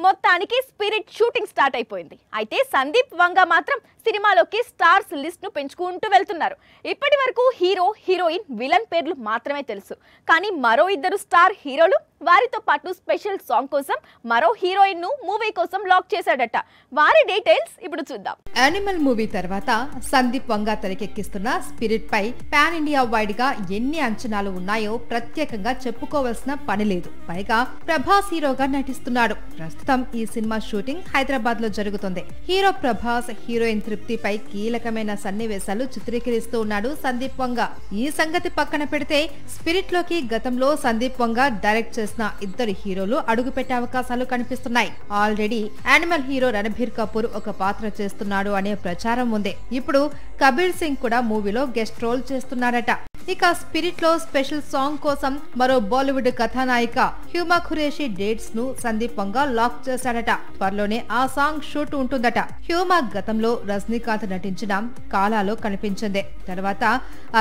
మొత్తానికి spirit shooting start అయిపోయింది. అయితే సందీప్ వంగ మాత్రం సినిమాలోకి స్టార్స్ లిస్ట్ ను పెంచుకుంటూ వెళ్తున్నారు. ఇప్పటి వరకు హీరో, హీరోయిన్, విలన్ పేర్లు మాత్రమే తెలుసు. కానీ మరో ఇద్దరు స్టార్ హీరోలు వారితో పాటు స్పెషల్ సాంగ్ కోసం మరో హీరోయిన్ ను మూవీ కోసం లాక్ చేశాడట. వారి డీటెయిల్స్ ఇప్పుడు చూద్దాం. యానిమల్ మూవీ తర్వాత సందీప్ వంగ తెరకెక్కిస్తున్న స్పిరిట్ పై పాన్ ఇండియా వైడ్ గా ఎన్ని అంచనాలు ఉన్నాయో ప్రత్యేకంగా చెప్పుకోవాల్సిన పని లేదు. పైగా ప్రభాస్ హీరోగా నటిస్తున్నాడు. ప్రస్తుతం ఈ సినిమా షూటింగ్ హైదరాబాద్ లో జరుగుతుంది. హీరో ప్రభాస్, హీరోయిన్ తృప్తిపై కీలకమైన సన్నివేశాలు చిత్రీకరిస్తూ ఉన్నాడు సందీప్ వంగ. ఈ సంగతి పక్కన పెడితే స్పిరిట్ లోకి గతంలో సందీప్ వంగ డైరెక్ట్ చేసిన ఇద్దరు హీరోలు అడుగుపెట్టే అవకాశాలు కనిపిస్తున్నాయి. Already animal hero Ranbir Kapoor ఒక పాత్ర చేస్తున్నాడు అనే ప్రచారం ఉంది. ఇప్పుడు కబీర్ సింగ్ కూడా మూవీలో గెస్ట్ రోల్ చేస్తున్నారట. ఇక స్పిరిట్ లో స్పెషల్ సాంగ్ కోసం మరో బాలీవుడ్ కథానాయిక హ్యూమా ఖురేషి డేట్స్ ను సందీప్ వంగ లాక్ చేశాడట. త్వరలోనే ఆ సాంగ్ షూట్ ఉంటుందట. హ్యూమా గతంలో రజనీకాంత్ నటించిన కాలాలో కనిపించింది. తర్వాత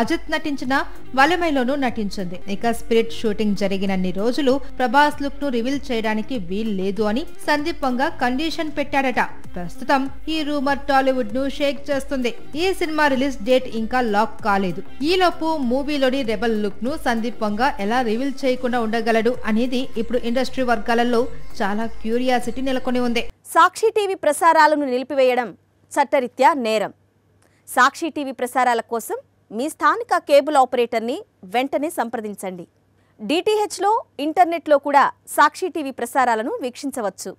అజిత్ నటించిన వలమైలోనూ నటించింది. ఇక స్పిరిట్ షూటింగ్ జరిగినన్ని రోజులు ప్రభాస్ లుక్ ను రివీల్ చేయడానికి వీల్ లేదు అని సందీప్ వంగ కండిషన్ పెట్టాడట. ప్రస్తుతం ఈ రూమర్ టాలీవుడ్ ను షేక్ చేస్తుంది. ఈ సినిమా రిలీజ్ డేట్ ఇంకా లాక్ కాలేదు. ఈలోపు మూవీలోని రెబల్ లుక్ ను సందీప్ వంగ ఎలా రివీల్ చేయకుండా ఉండగలడు అనేది ఇప్పుడు ఇండస్ట్రీ వర్గాలలో చాలా క్యూరియాసిటీ నెలకొని ఉంది. సాక్షి టీవీ ప్రసారాలను నిలిపివేయడం చట్టరీత్యా నేరం. సాక్షి టీవీ ప్రసారాల కోసం మీ స్థానిక కేబుల్ ఆపరేటర్ని వెంటనే సంప్రదించండి. డిటిహెచ్లో, ఇంటర్నెట్లో కూడా సాక్షి టీవీ ప్రసారాలను వీక్షించవచ్చు.